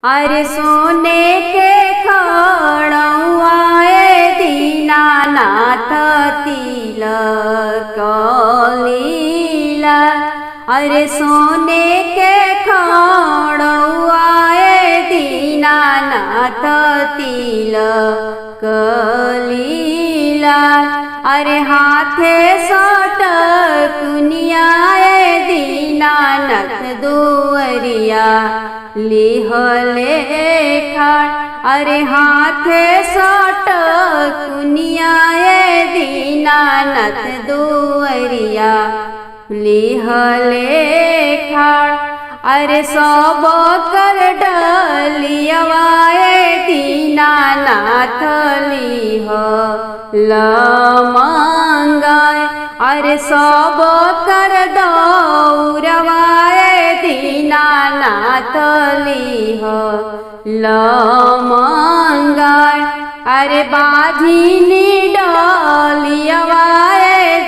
अरे सोने के खड़ुआ दीनानाथ तिलक लीला। अरे सोने के खड़ुआ दीनानाथ तिलक लीला। अरे हाथे सटकुनिया दीनानाथ दुवरिया लिहले खड़। अरे हाथे सटकुनिया दीनानाथ दुवरिया लिहले खड़। अरे सब कर डलियवा दीनानाथ लिहल मंगाय। अरे सब कर दौरवा दीनानाथ लिहल मंगाय। अरे बाझिनी डलियवा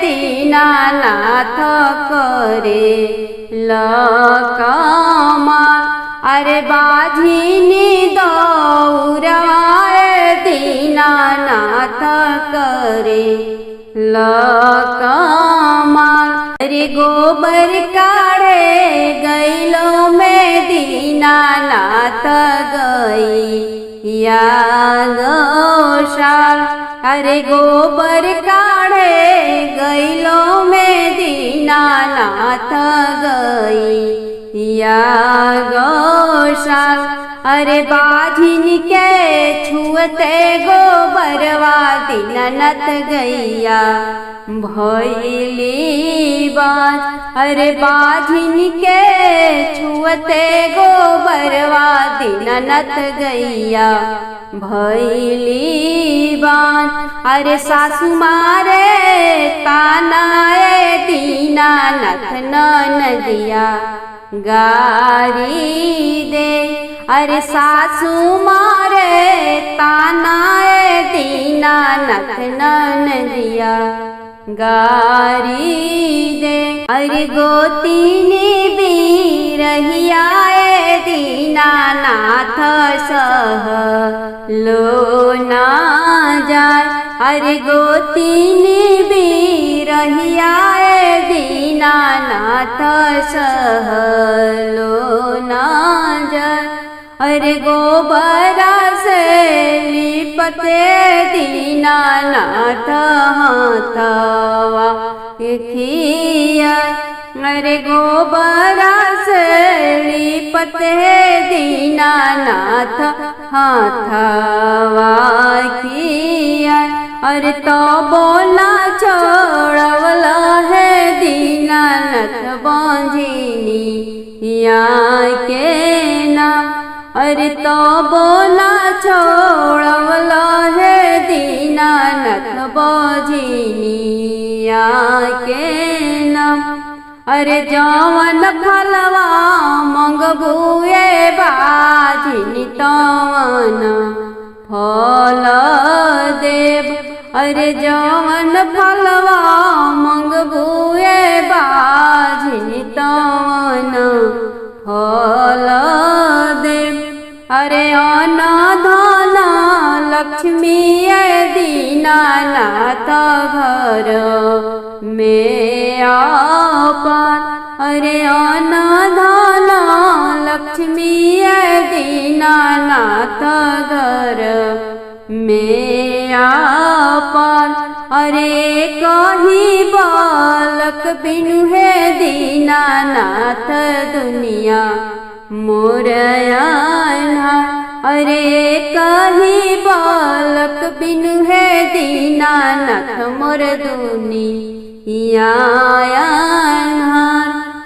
दीनानाथ करे लकमाल। अरे बाझिनी दौरवा दीनानाथ करे लकमाल। अरे गोबर काढ़े गैलो में दीनानाथ गई या गौशाल। अरे गोबर काढ़े गैलो में दीनानाथ गई या गौशाल। अरे बाझिन के छुअते गोबरवा दीनानाथ गैया भैली बाज। अरे बाझिन के छुअते गोबरवा दीनानाथ गैया भैली बाज। अरे सासु मारे तानाए दीनानाथ ननदिया गारी दे। अरे सासु मारे तानाए दीनानाथ ननदिया गारी दे। अरे गोतीनी बीरहिया दीनानाथ सहलो ना जाय। अरे गोतीनी बीरहिया दीनानाथ सहलो ना जाय। अरे गोबरा से लिपते दीनानाथ हाथवा खिया। अरे गोबरा से लिपते दीनानाथ हाथवा खिया। अरे तो बोला छोड़वला है दीनानाथ बांझिनी या के नाम। अरे तो बोला छोड़वला है दीनानाथ बांझिनिया के नाम। अरे जवन फलवा मंगबुए बाझिनी तवन फल देव। अरे जवन फलवा मंगबुए बाझिनी तवन फल देव। अरे अन्न धन लक्ष्मी दीनानाथ घर में आपन। अरे अन्न धन लक्ष्मी दीनानाथ घर में आपन। अरे कही बालक बिनु है दीनानाथ दुनिया मोरयाना। अरे कही बालक बिनु है दीनानाथ मोर दुनिया यान।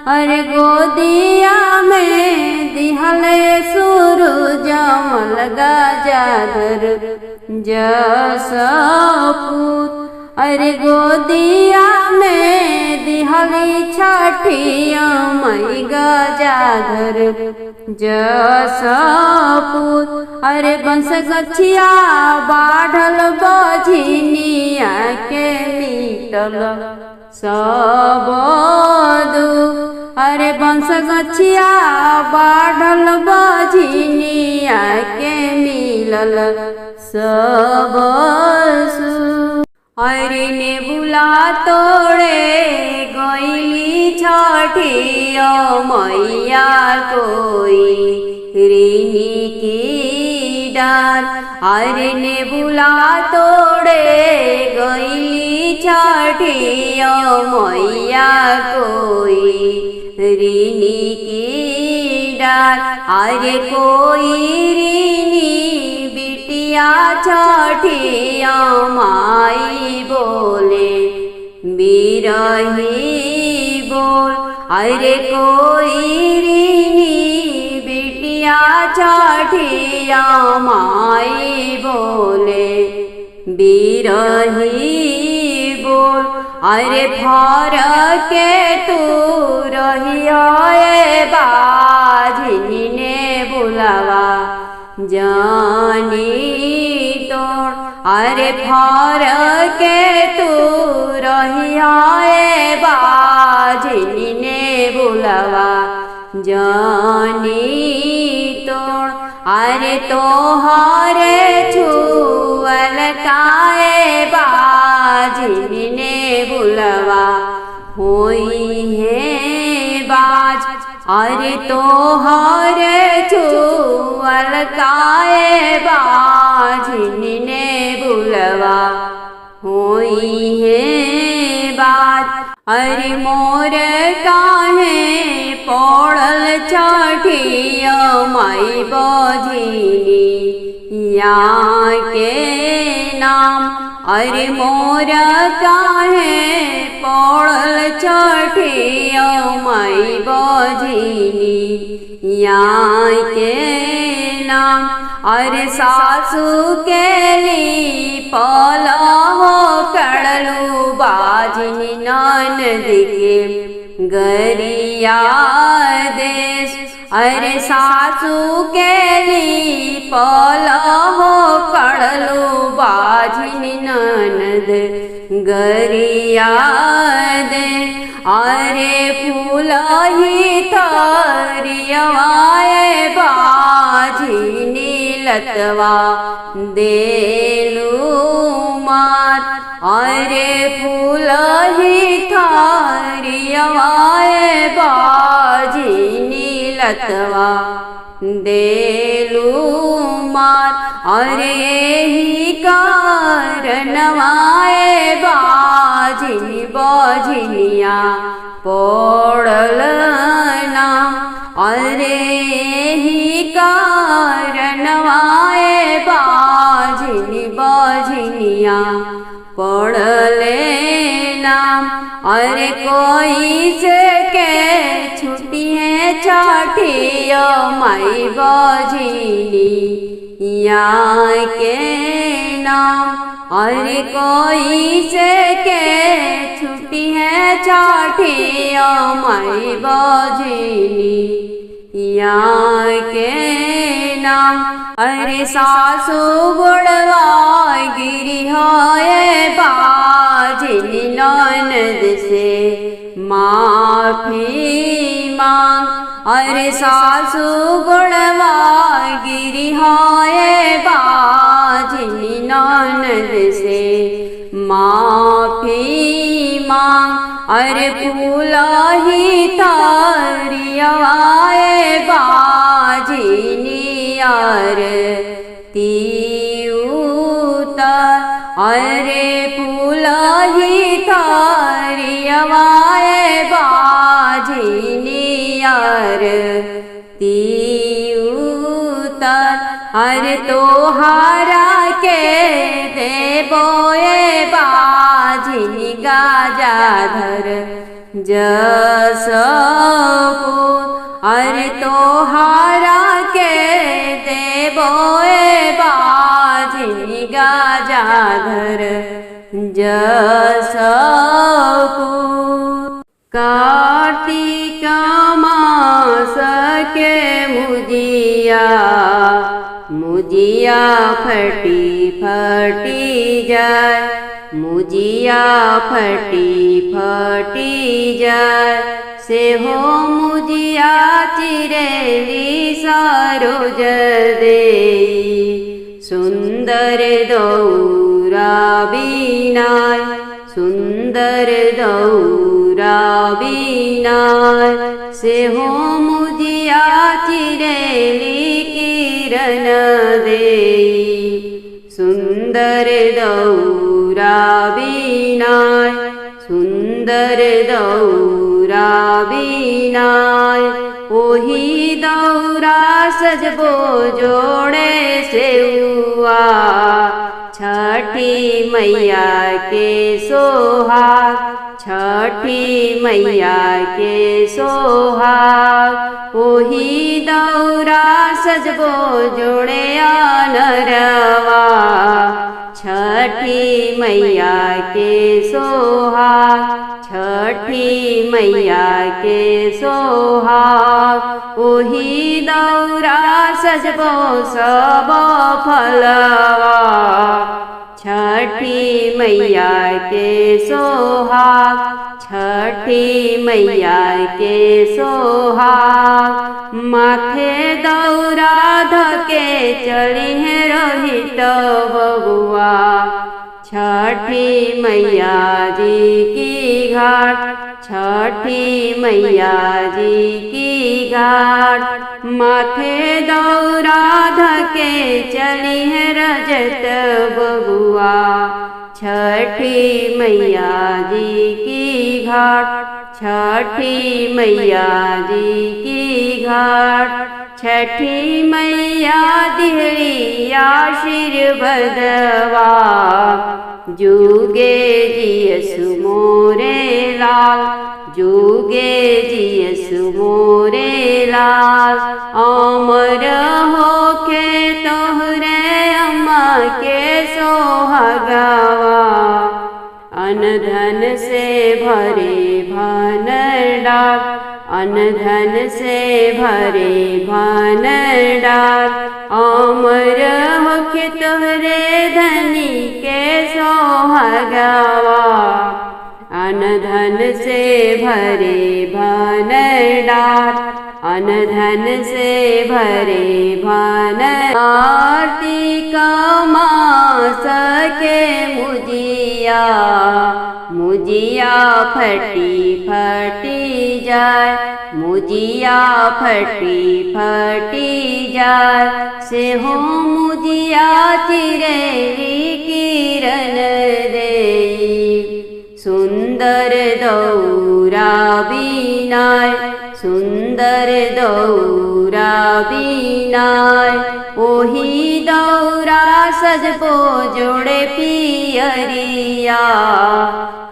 अरे गोदिया में दिहले सूरज मलगा जाधर जसपूत। अरे गोदिया में दिहली छठिया मई गजाधर जसपूत। अरे बंस गछिया बाढ़ल बझिनिया के मिटल सब दुख। अरे बंस गछिया बाढ़ल बझिनिया मिलल सब सुख। अरे नेबुला तोड़े गईली छठिया मैया कोई ऋणी की डार। अरे नेबुला तोड़े गईली छठिया मैया कोई ऋणी की डार। अरे कोई ऋणी बिटिया छठिया माई बोले बिरही बोल। अरे कोई ऋणी बिटिया छठिया माई बोले बिरही बोल। अरे फर के तू रहिया बाझिनी ने बुलावा जानी तोड़। अरे फर के तू रहिया बाझिनी ने बुलावा जानी तोड़। अरे तोहरे छुअल काए बाझिनी ने बुलावा होई है बाज। अरे तोहरे छुअल काए बाझिनी ने बुलावा होई है बाज। अरे मोर काहे पड़ल छठिया माई बझिनी या के नाम। अरे मोर काहे पड़ल छठिया माई बझिनी या के नाम। अरे सासू के ली पलहो कड़लू बाझिनी ननद के गरिया देश। अरे सासू के ली पलहो कड़लू बाझिनी ननद गरिया दे। अरे फूल ही थरियवाए बाझिनी लतवा देलू मार। अरे फूल ही थरियवाए बाझिनी लतवा देलू मार। अरे यही कारणवाए बाझिनी बझिनिया पड़ल नाम। अरे यही कारणवाए बाझिनी बझिनिया पड़ले नाम। अरे कोई से के छुट्टी है छठिया माई बझिनी या के नाम। अरे कोई से के छुट्टी है छठिया माई बझिनी या के नाम। अरे सासू गुड़वा गिरी है बाझिनी ननद से माफी मांग। अरे सासू गुड़वा गिरी है बाझिनी ननद से माफी मांग। अरे फूल ही थरियवाए बाझिनी आरती उतार। अरे फूल ही थरियवाए बाझिनी आरती उतार। अरे तोहारा के देबोए बाझिनी गाजाधर जसपुर। अरे तोहारा के देबोए बाझिनी गाजाधर जसपुर। कार्तिक मास के मुजिया मुजिया फटी फटी जाए। मुजिया फटी फटी जाए से हो मुजिया चिरेली सरोज दे सुंदर दौरा बीनाय, सुंदर दौरा बीनाय, से हो मुजिया चिरेली किरण देई। सुंदर दौरा बीनाय, सुंदर दौरा बीनाय, ओही दौरा सजबो जोड़े सेउआ। छठी मैया के सोहाग, छठी मैया के सोहाग, ओही दौरा सजबो जोड़े आनरवा। छठी मैया के सोहाग, छठी मैया के सोहाग, ओही दौरा सजबो सब फलवा। छठी मैया के सोहाग, छठी मैया के सोहाग, माथे दौरा धके चली है रोहित बबुआ। छठी मैया जी की घाट, छठी मैया जी की घाट, माथे दौरा धके चली है रजत बबुआ। छठी मैया जी की घाट, छठी मैया जी की घाट, छठी मैया दिहरी आशीर्वदवा। जुगे जियसु मोरे लाल, जुगे जियसु मोरे लाल, अमर होके तोहरे अम्मा के सोहागवा। अनधन से भरे भंडार, अनधन से भरे भंडार, अमर होके तोहरे धनी के सोहागवा। अनधन से भरे भंडार, अनधन से भरे भंडार, कार्तिक मास के मुजिया, मुजिया फटी फटी जाय, मुजिया फटी फटी जाय, से हो मुजिया चिरेली किरण देई। सुंदर दौरा बीनाय, सुंदर दौरा बीनाय, ओही दौरा सजबो जोड़े पियरिया।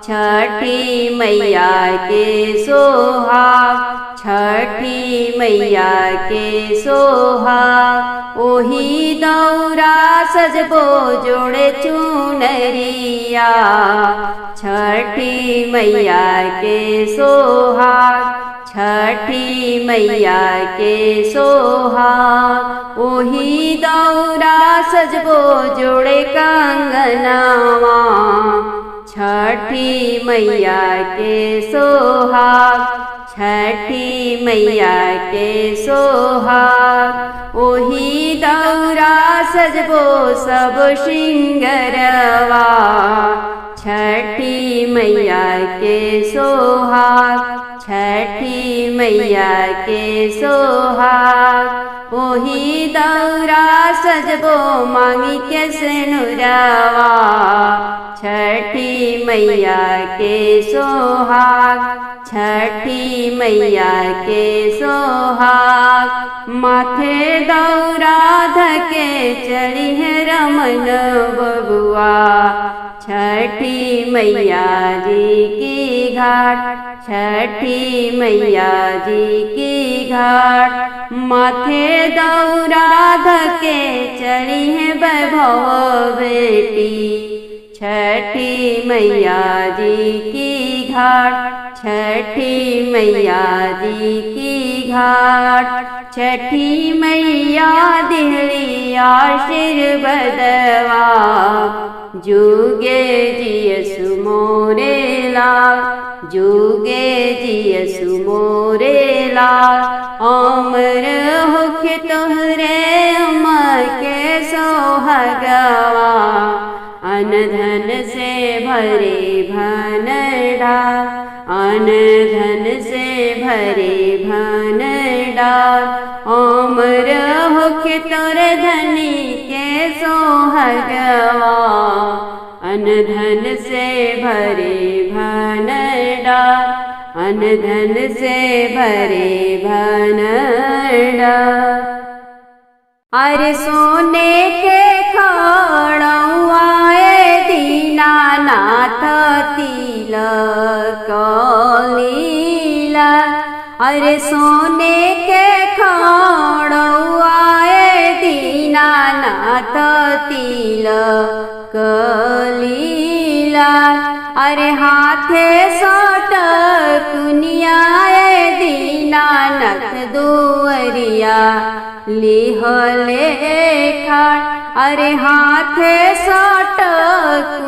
छठी मैया के सोहाग, छठी मैया के सोहाग, ओही दौरा सजबो जोड़े चुनरिया। छठी मैया के सोहाग, छठी मैया के सोहाग, ओही दौरा सजबो जोड़े कंगनवा। छठी मैया के सोहाग, छठी मैया के सोहाग, ओही दौरा सजबो सब श्रृंगरवा। छठी मैया के सोहाग, छठी मैया के सोहाग, ओही दौरा सजबो मांगी के सेनुरवा। छठी मैया के सोहाग, छठी मैया के सोहाग, माथे दौरा धके चली है रमन बबुआ। छठी मैया जी की घाट, छठी मैया जी की घाट, माथे दौरा धके चली है वैभव बेटी। छठी मैया जी की घाट, छठी मैया जी की घाट, छठी मैया दिहरी आशीर्वदवा। जुगे जियसु मोरे लाल, जुगे जियसु मोरे लाल, अमर होके तोहरे अम्मा के सोहाग सोहगवा, अन धन से भरे भंडार, अन धन से भरे भंडार। अमर होके तोर धनी के सोहगवा, अन धन से भरे भंडार, अन धन से भरे भंडार। अरे सोने के खड़ुआए दीनानाथ तिलक लीला, अरे सोने के खड़ुआए दीनानाथ तिलक लीला। अरे हाथे सटकुनियाए दीनानाथ दुअरिया लिहले खाड़, अरे हाथे सटकुनियाए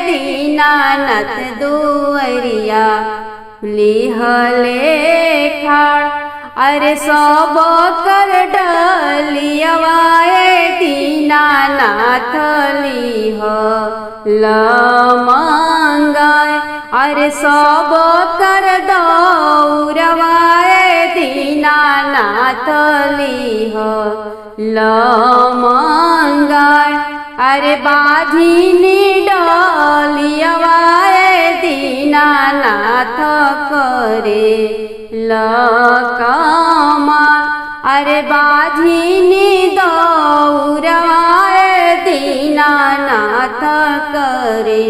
दीनानाथ दुअरिया लिहले खाड़। अरे सब कर डलियवाए दीनानाथ लिह लमंगाए, अरे सब कर दौरवाए दीनानाथ लिह लमंगाए। अरे बाझिनी डलियवाए दीनानाथ करे लकमाल, अरे बाझिनी दौरवाए दीनानाथ करे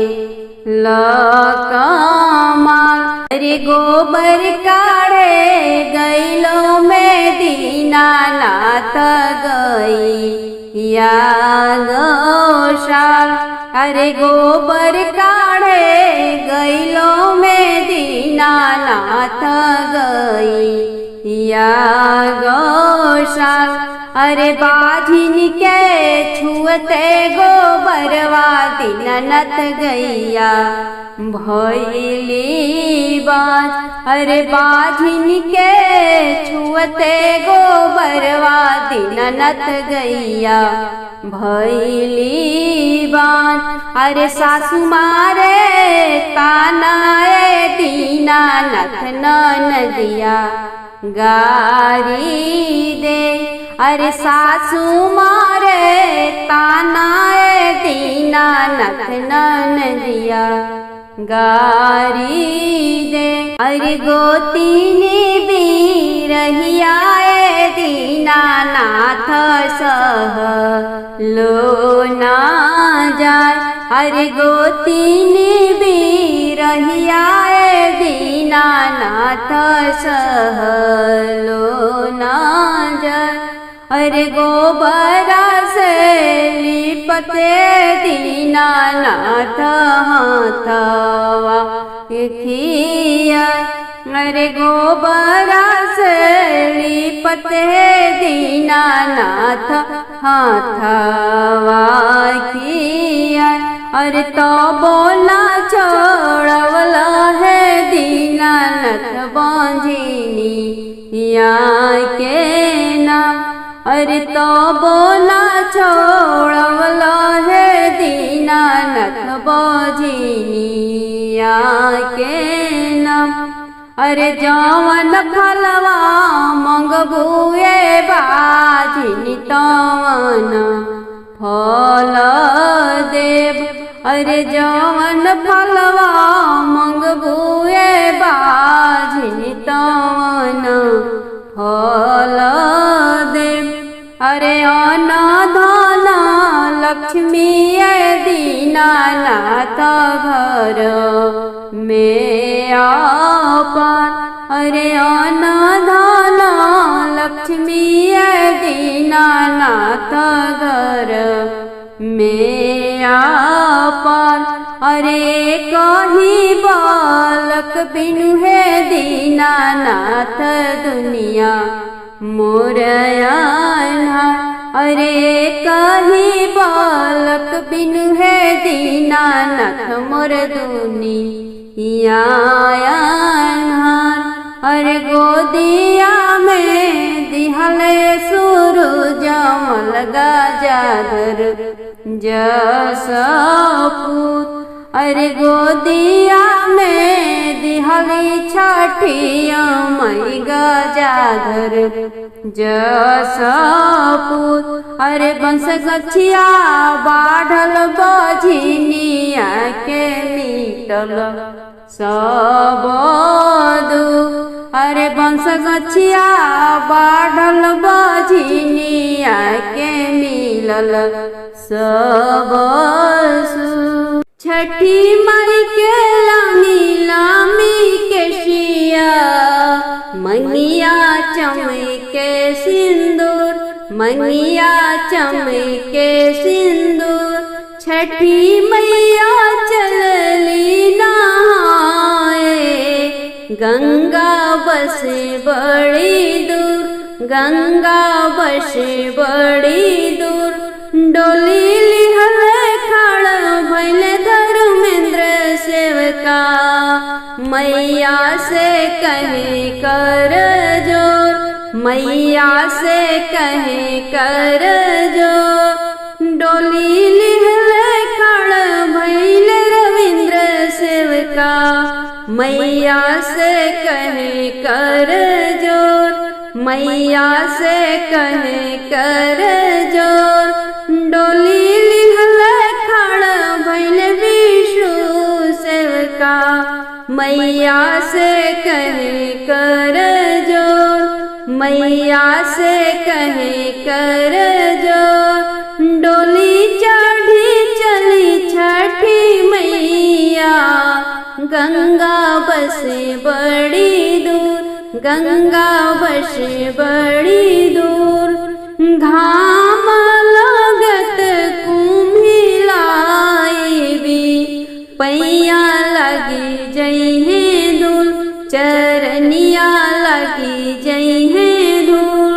लकमाल। अरे गोबर काढ़े गैलो में दीनानाथ गई या गौशाल, अरे गोबर काढ़े गैलो में दीनानाथ गई या गौशाल। अरे बाझिन के छुअते गोबरवा दीनानाथ गैया भैली बाज, अरे बाझिन के छुअते गोबरवा दीनानाथ गैया भैली बाज। अरे सासु मारे तानाए दीनानाथ ननदिया गारी दे, अरे सासु मारे तानाए दीनानाथ ननदिया गारी दे। अरे गोतीनी बिरहियाए दीनानाथ सह लो ना जाय, अरे गोतीनी बिरहियाए दीनानाथ सह लो ना जाय। अरे गोबरा से लिपते दीनानाथ हाथवा खिया, अरे गोबरा से लिपते दीनानाथ हाथवा खिया। अरे तो बोला छोड़वला है दीनानाथ बांझिनी या के नाम, अरे तो बोला छोड़वला है दीनानाथ बांझिनिया के नाम। अरे जवन फलवा मंगबुए बाझिनी तवन फल देव, अरे जवन फलवा मंगबुए बाझिनी तवन फल देव। अरे अन्न धन लक्ष्मी दीनानाथ घर में आपन, अरे अन्न धन लक्ष्मी दीनानाथ घर में आपन। अरे कही बालक बिनु है दीनानाथ दुनिया मोरयाना, अरे कही बालक बिनु है दीनानाथ मोर दुनिया अन्हार। अरे गोदिया में दिहले सूरज मल गजाधर जसो पूत। अरे गोदिया में दिहली छठिया मई गजाधर जसो पूत। अरे बंस गछिया बाढ़ल बझिनिया के मिटल सब दुख। अरे बंस गछिया बाढ़ल बझिनिया के मिलल सब सुख। छठी माई के लामी लामी केशिया मनिया चमके सिंदूर, मनिया चमके सिंदूर। छठी मैया चलली नहाए गंगा बसे बड़ी दूर, गंगा बसे बड़ी दूर। डोली लिहल खड़ भइल धर्मेंद्र सेवका मैया से कहे कर जोर, मैया से कहे कर जोर। डोली लिहल खड़ भइल रविंद्र सेवका मैया से कहे कर जोर, मैया से कहे कर जोर। डोली लिहल खड़ भइल विष्णु सेवका मैया से कहे कर जोर, मैया से कहे कर जोर। डोली चढ़ी चली छठी मैया गंगा बसे बड़ी दूर, गंगा बसे बड़ी दूर। घाम लागत कुम्हिलाई भी पैया लगी जइहे धूल, चरनिया लगी जइहे धूल।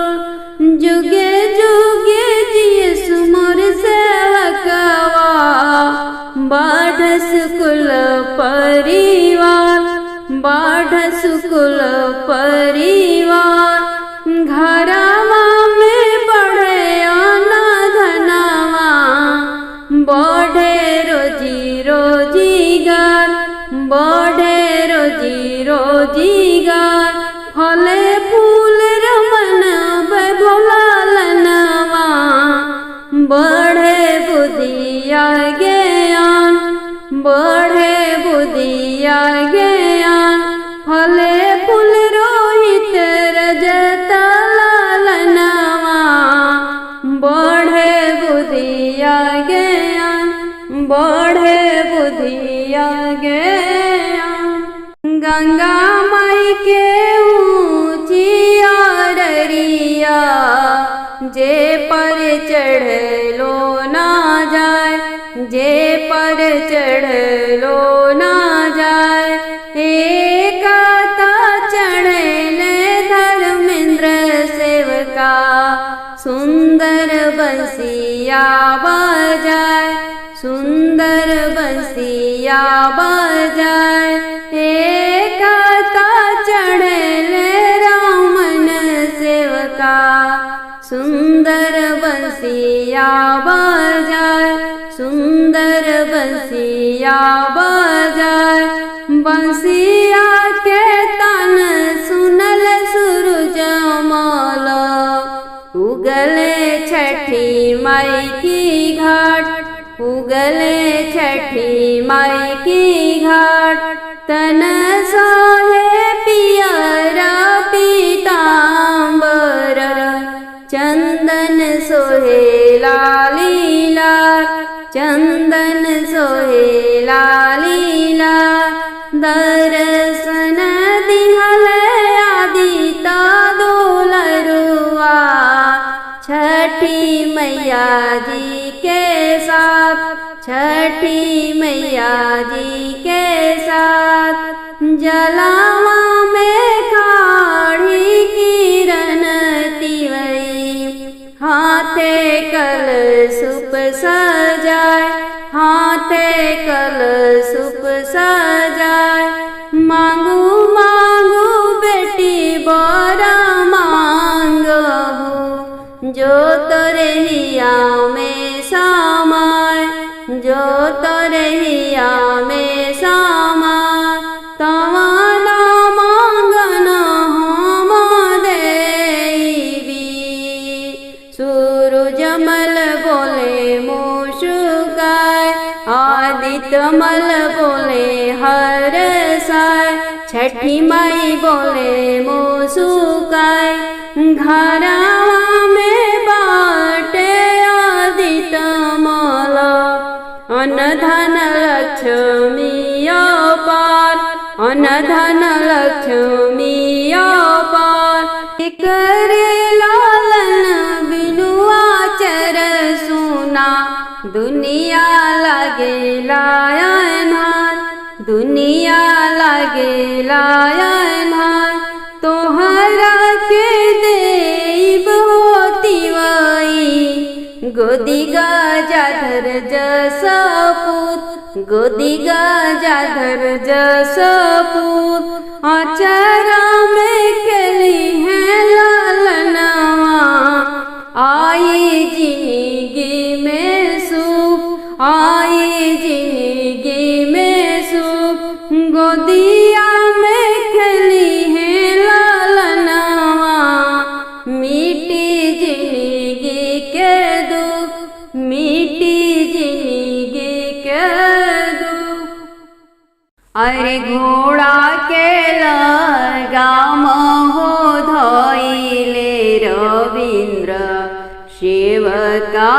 जुगे जुगे जियस मोर सेवकवा बाढ़स कुल परिवार, बाढ़स कुल परिवार। घरवा में बढ़े आना धनवा बढ़े रोजी रोजीगार, बढ़े रोजी रोजीगार। फले फूल रमन भोला लनवा बढ़े बुद्धिया ज्ञान, बढ़े बुद्धिया ज्ञान। फले फूल रोहित रजत लालनवा बढ़े बुद्धिया ज्ञान, बढ़े बुद्धिया ज्ञान। गंगा माई के ऊँची आररिया जे पर चढ़लो ना जाए, जे पर चढ़लो ना जाए। एकाता चढ़ले धर्मेंद्र सेवका सुंदर बंसिया बजाए, सुंदर बंसिया बजाए। एकाता चढ़ले रामन सेवका सुंदर बंसिया बजाए, सुंदर बंसिया बजाए। बंसिया के तन सुनल सूरज मल उगले छठी माई की घाट, उगले छठी माई की घाट। तन सोहे पियरा पीतांबर चंदन सोहे लाली लाल, चंदन सोहे लाली लाल। दर्शन दिहल आदिता दुलरुआ छठी मैया जी के साथ, छठी मैया जी के साथ। जलावा में खाड़ी किरण तिवई हाथे कल सुप सजाए, हाथे कल सुप सजाए। मांगू मांगू बेटी बड़ा मांगहु जो तोरे सूरजमल बोले मुस्काय, आदित्यमल बोले हरसाय, छठी माई बोले मुस्काय। घरवा में बाटे आदित्यमल, अनधन लक्ष्मी अपार, अनधन लक्ष्मी अपार। करे लालन बिनुआ चर सुना, दुनिया लागे लायनार, दुनिया लागे लायनार। तोहरा के देव होती वही, गोदी गजाधर जस पूत, गोदी गजाधर जस पूत। अचरा में खेली है लालनवा, आई जिंदगी में सुख, आई जिंदगी में सुख। गोदिया में खेली है लालनवा, मिट्टी जिंदगी के दुख, मिट्टी जिंदगी के दुख। अरे घोड़ा के लगाम हो धोइले रविंद्र सेवका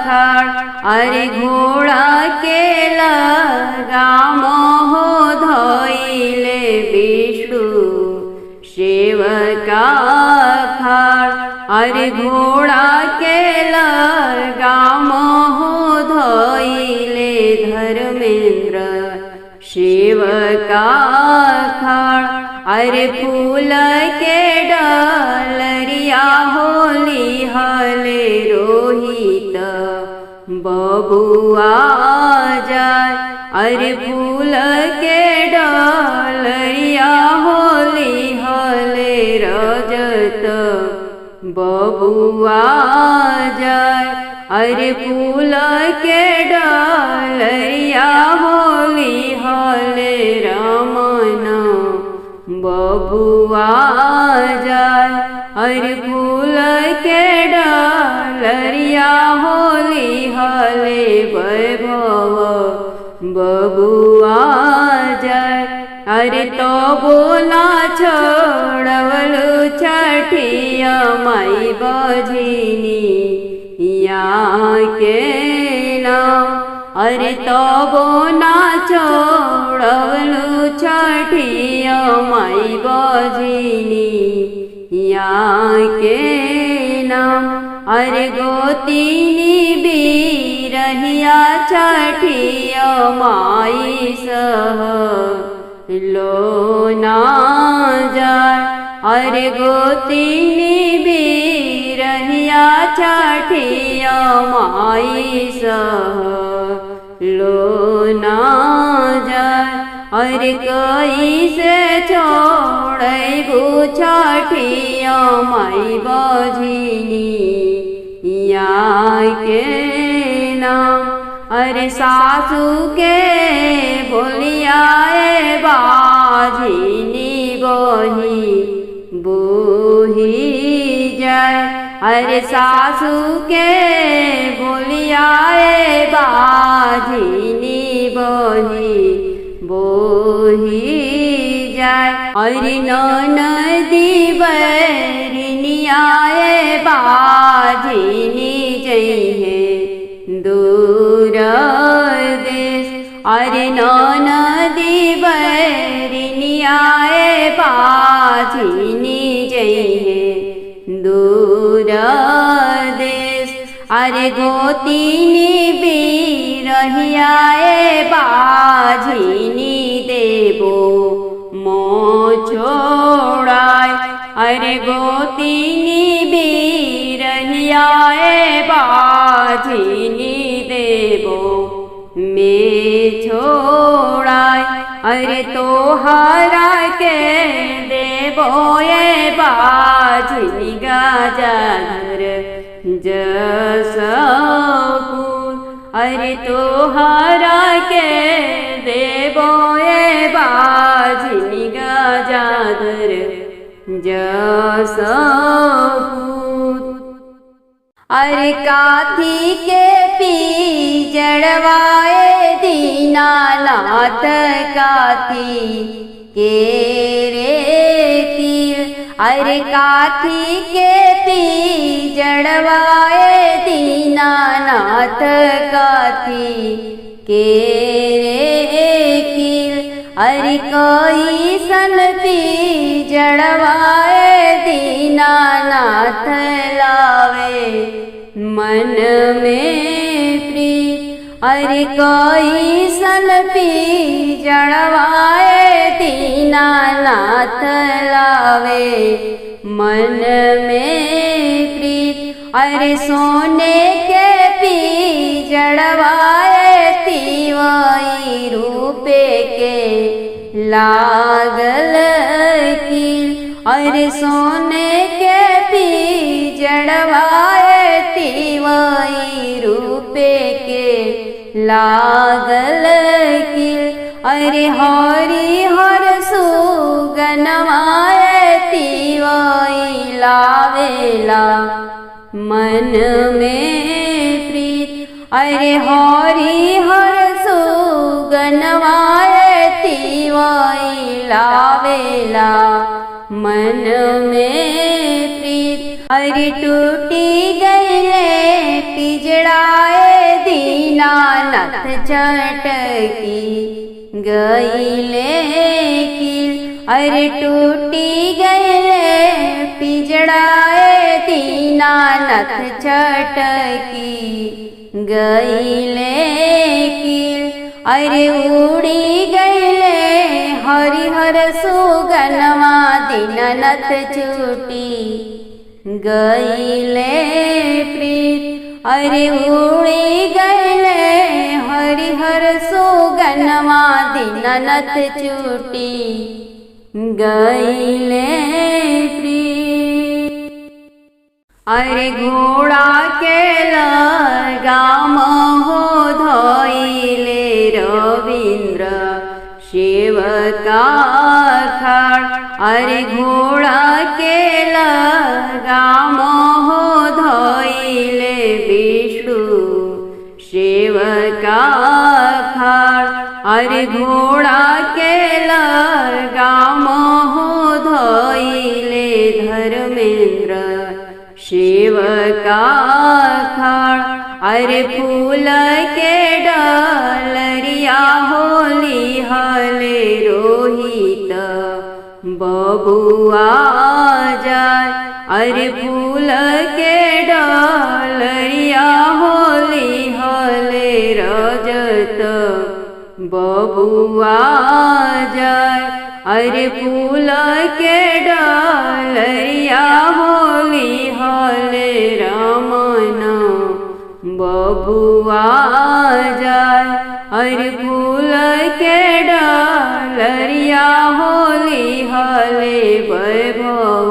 खाड़। अरे घोड़ा के लगाम हो धोइले विष्णु सेवका खाड़। अरे घोड़ा के लगाम हो धोइले धर्मेंद्र सेवका खाड़। अरे फूल के डलरिया होली हले रोहित बबुआ जाय। अरे फूल के डलरिया होली हले रजत बबुआ जाय। अरे फूल के डलरिया होली हले रमन बबुआ जाय। अरे फूल के डलरिया होली हले वैभव बबुआ जाय। अरे तो बोला छोड़वलु छठिया माई बझिनी या के नाम। अरे तो बोना छोड़वलु छठिया माई बझिनी या के नाम। अरे गोतिनी बिरहिया छठिया माई सह लो ना जाय। अरे गोतिनी बिरहिया छठिया माई सह लो ना जाय। अरे कैसे छोड़बू छठिया माई बझिनी या के नाम। अरे सासू के बोलियाए बाझिनी बोही बोही जाय। अरे सासू के बोलियाए बाझिनी बोही बोही जाय। अरे ननदी बैरिनियाए बाझिनी जइहे दूर देश। अरे ननदी बैरिनियाए बाझिनी जइहे दूर देश। अरे गोतिनी बिरहियाए बाझिनी देबो मो छोड़ाय। अरे गोतिनी बिरहियाए बाझिनी देबो में छोड़ाय। अरे तोहरा के देबो ये बाझिनी गजाधर जसपुर। अरे तोहरा के देबो ये बाझिनी गजाधर जसपुर। अरे काथी के पी जड़वाए दीनानाथ काथी के रे तीर। अरे काथी के पी जड़वाए दीनानाथ काथी के रे कीर। अरे कोई सन पी जड़वाए दीनानाथ लावे मन में प्रीत। अरे कोई सन पी जड़वाए दीनानाथ लावे मन में प्रीत। अरे सोने के पी जड़वाए तिवई रूपे के लागल कील। अरे सोने के पी जड़वाए तिवई रूपे के लागल कील। अरे हरि हर सुगनवाए तिवई लावेला मन में प्रीत। अरे हरि हर सुगनवाए तिवई लावेला मन में प्रीत। अरे टूटी गईले पिजड़ाए दीनानाथ चटकी गईले कील। अरे टूटी गईले पिजड़ाए दीनानाथ चटकी गईले कील। अरे उड़ी गईले हरिहर सुगनवा दीनानाथ छूटी गईले प्रीत। अरे उड़ी गईले हरिहर सुगनवा दीनानाथ छूटी गईले प्रीत। अरे घोड़ा के लगाम हो धोइले रविंद्र सेवका खाड़। अरे घोड़ा के लगाम हो धोइले विष्णु सेवका खाड़। अरे घोड़ा के लगाम हो धोइले धर्मेंद्र सेवका खाड़। अरे फूल के डलरिया होली हले रोहित बबुआ जाय। अरे फूल के डलरिया होली हले रजत बबुआ जाय। अरे फूल के डलरिया होली हले रमन बबुआ जाय। अरे फूल के डलरिया होली हले वैभव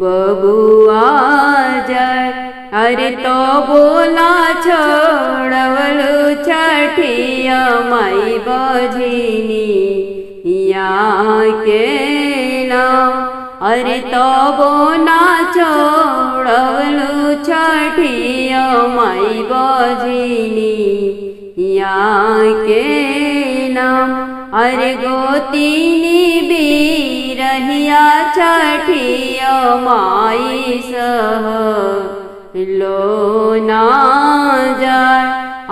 बबुआ जाय। अरे तो बोला छोड़वलु छठिया माई बझिनी या के नाम। अरे तो बोना छोड़वलु छठिया माई बझिनी या के नाम। अरे गोतिनी बीरहिया छठिया माई सह लो ना जाय।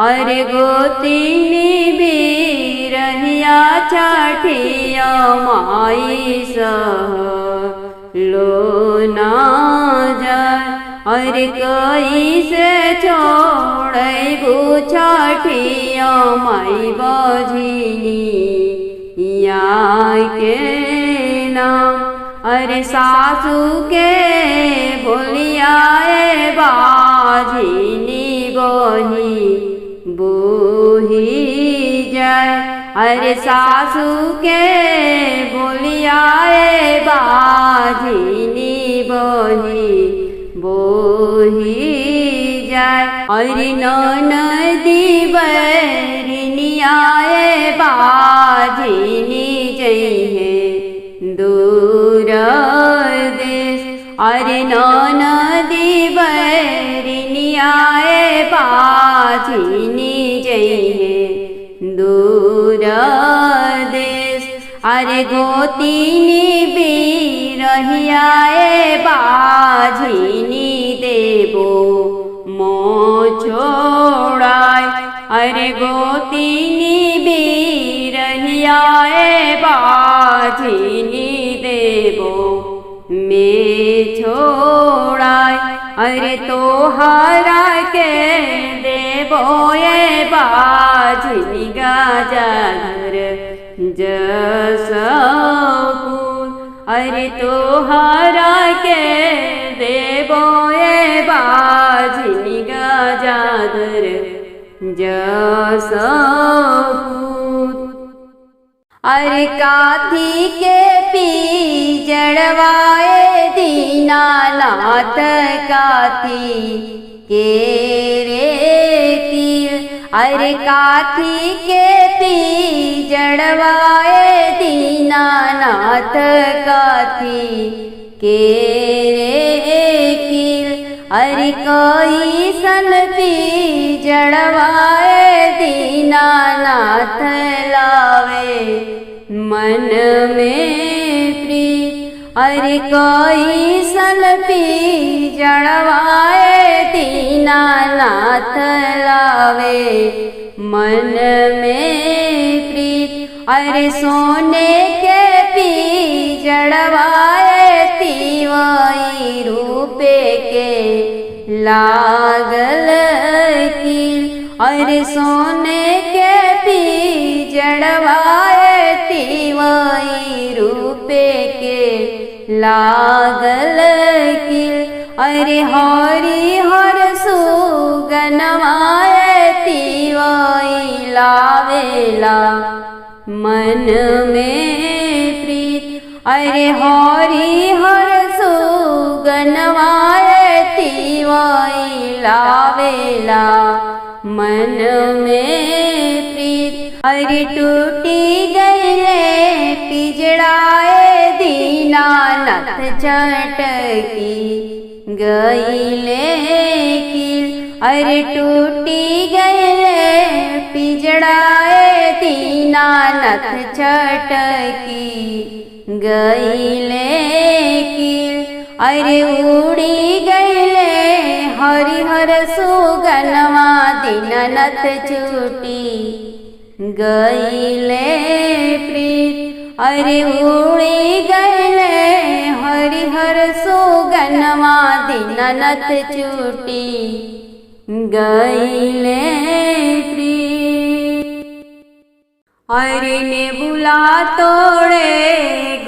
अरे गोतिनी बीरहिया छठिया माई सह लो ना जाय। अरे कैसे छोड़बू छठिया माई बझिनी या के नाम। अरे सासू के बोलियाए बाझिनी बोही बोही जाय। अरे सासू के बोलियाए बाझिनी बोही बोही जाय। अरे ननदी बरनियाए बाझिनी जइहे दूर देश। अरे ननदी बरनियाए रहियाए बाझिनी जइहे दूर देश। अरे गोतिनी भी रहियाए बाझिनी देबो मोह छोड़ाय। अरे गोतिनी भी रहियाए बाझिनी देबो में छोड़ाय। अरे तोहरा के देबो ये बाझिनी गाजर जसपुर। अरे तोहरा के देबो ये बाझिनी गाजर जसपुर। अरे काथी के पी जड़वाए दीनानाथ काथी के रे तीर। अरे काथी के पी जड़वाए दीनानाथ काथी के रे कीर। अरे कोई सन पी जड़वाए दीनानाथ लावे मन में प्रीत। अरे कोई सन पी जड़वाए दीनानाथ लावे मन में प्रीत। अरे सोने के पी जड़वाए तिवाई रूपे के लागल कील। अरे सोने के पी जड़वाए तिवाई रूपे के लागल कील। अरे हरि हर सुगनवाए तिवाई लावेला मन में प्रीत। अरे हरि हर सुगनवाए तिवाई लावेला मन में प्रीत। अरे टूटी गईले पिजड़ाए दीनानाथ चटकी गईले कील। अरे टूटी गईले पिजड़ाए दीनानाथ चटकी गईले कील। अरे उड़ी गईले हरिहर सुगनवा दीनानाथ छूटी गईले प्रीत। अरे उड़ी गईले हरिहर सुगनवा दीनानाथ छूटी गईले प्रीत। अरे ने बुला तोड़े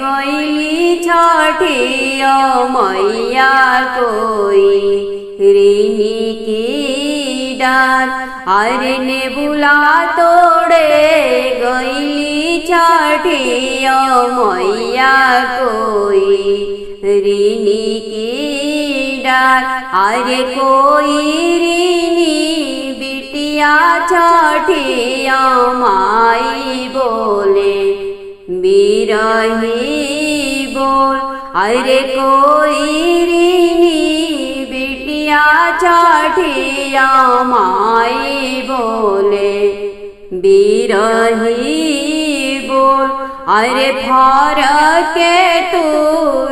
गईली छठिया मैया कोई ऋणी की डार। अरे ने बुला तोड़े गईली छठिया मैया कोई ऋणी की डार। अरे कोई ऋणी बिटिया छठिया माई बोले बिरही बोल। अरे कोई ऋणी बिटिया छठिया माई बोले बिरही बोल। अरे फर के तू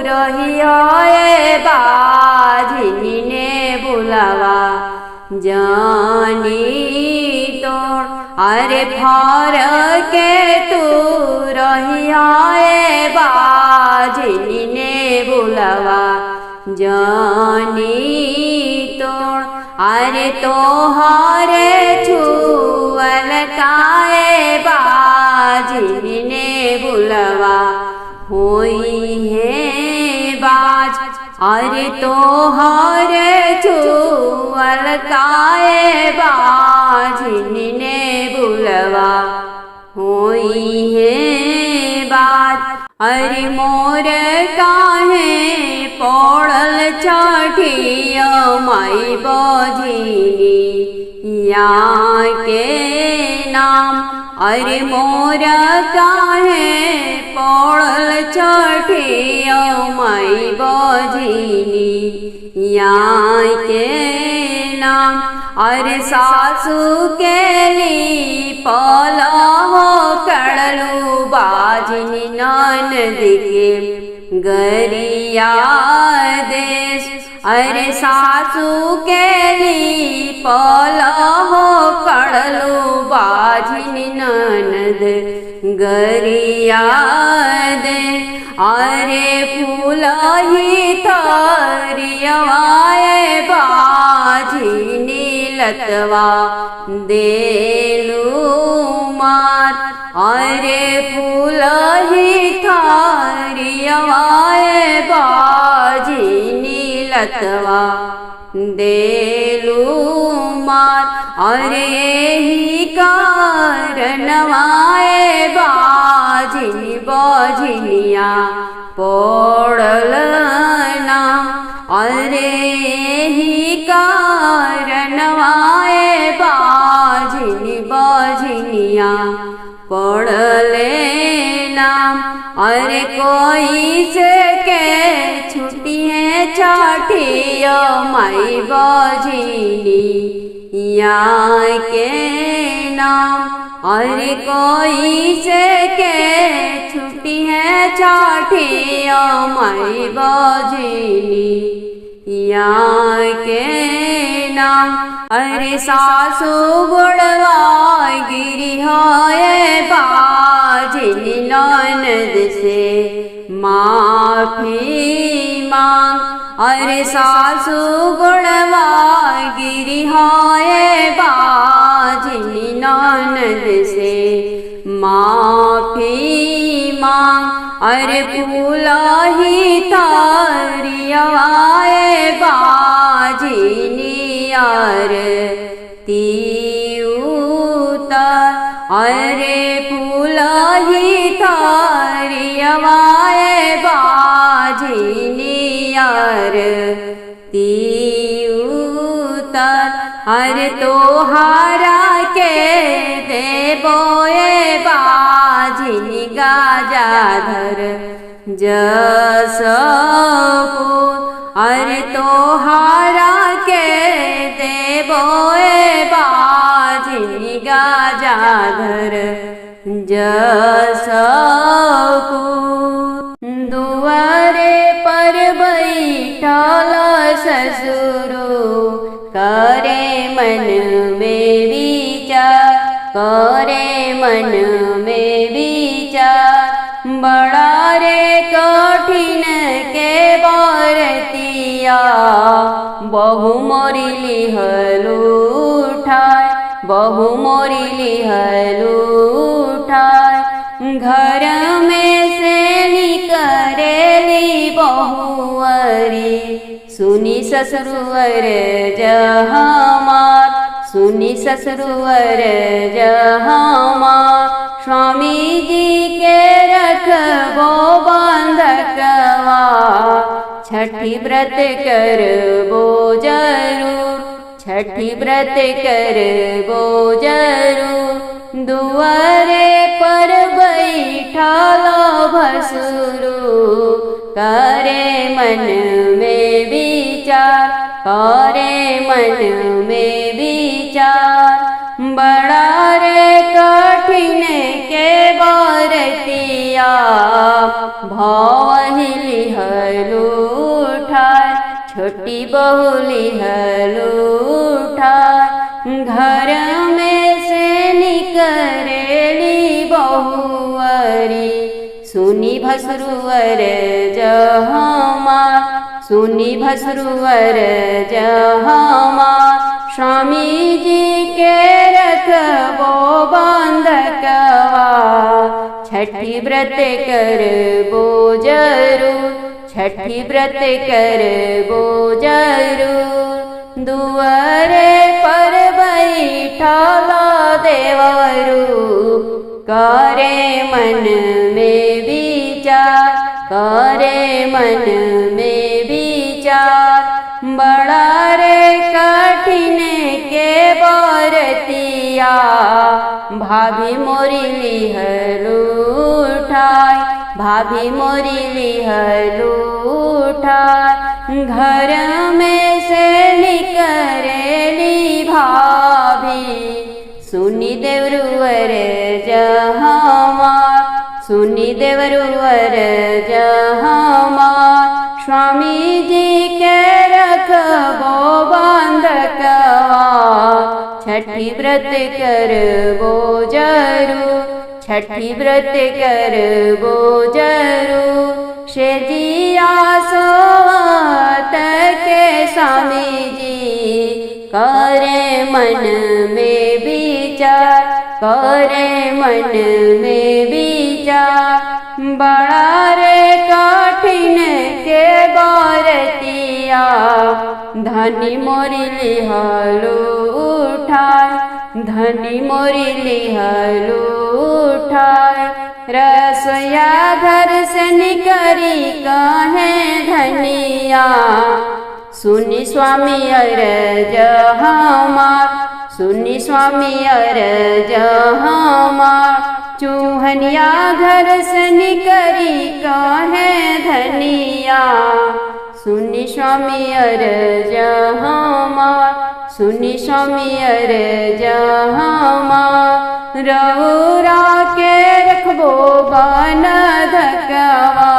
रहियाए बाझिनी ने बुलावा जानी तोड़। अरे फर के तू रहियाए बाझिनी ने बुलावा जानी तोड़। अरे तोहरे छुअल काए बाझिनी ने बुलावा होई है बाज। अरे तोहरे छुअल काए बाझिनी ने बुलावा होई है बाज। अरे मोर काहे पड़ल छठिया माई बझिनी या के नाम। अरे मोर काहे पड़ल छठिया माई बझिनी यहाँ के नाम अरे सासू के ली पला हो कड़लू बाजिनी ननद के गरिया देश अरे सासू के ली पला हो कड़लू बाजिनी ननद गरिया दे अरे फूल ही तरियवाए बाजिनी लतवा देलू मार अरे फूल ही थारियवाए बाजिनी लतवा देलू मार अरे ही कारणवाए बाजिनी बाजिनिया पड़ल नाम अरे ही कारणवाए बाजिनी बाजिनिया पड़ले नाम अरे कोई से के छुट्टी है छाठिया माई बाजिनी यहाँ के नाम अरे कोई से के छुट्टी है छाठिया माई बाजिनी यहाँ के नाम अरे सासू गुड़वा गिरी है बाजिनी ननद से माफी मांग अरे सासू गुड़वा गिरी है बाजिनी ननद से माफी मांग अरे फूला ही तारियाए बाजिनी यार तीउतर अरे फूला ही तारियाए बाजिनी यार तीउतर अरे तोहारा के देबोए बाजिनी गाजाधर जसपुर अरे तोहारा के देबोए बाजिनी गाजाधर जसपुर दुआरे पर बैठल ससुरो करे मन में विचार करे मन में विचार बड़ा रे कठिन के बरतिया बहु मोरी लिहलूठाय बहु मोरी लिहलूठाय घर में से निकरेली बहुअरी सुनी ससुरवर जहमार सुनी ससुरवर जहमार स्वामी जी के रखबो बंधकवा छठी व्रत करबो जरूर छठी व्रत करबो जरूर दुआरे पर बैठल भसुरु करे मन में विचार करे मन में विचार बड़ा रे कठिन के बरतिया भव लिहलूठाय छोटी बहु लिहलूठाय घर में से निकरेली बहुअरी सुनी भसुरुवर जहमार सुनी भसुरुवर जहमार स्वामी जी के रखबो बंधकवा छठी व्रत करबो जरूर छठी व्रत करबो जरूर दुआरे पर बैठल देवरू करे मन में विचार करे मन में विचार बड़ा रे कठिन के बरतिया भाभी मोरी लिहलूठाय भाभी मोरी लिहलू उठाय। घर में से निकरेली भाभी, सुनी देवरुवर जहमार, सुनी देवरुवर जहमार। स्वामी जी के रखबो बंधकवा, छठी व्रत करबो जरूर, छठी व्रत करबो जरूर। शेजिया सोवत के स्वामी जी, करे मन में विचार, करे मन में विचार। बड़ा रे कठिन के बरतिया, धनी मोरी लिहलू उठाय, धनी मोरी लिहलू उठाय। रसोया घर से निकरी कहे धनिया, सुनी स्वामी अरज हमार, सुनी स्वामी अरज हमार। चूहनिया घर से निकरी कहे धनिया, सुनी स्वामी अरज हमार, सुनी स्वामी अरज हमार। रउरा के रखबो बंधकवा,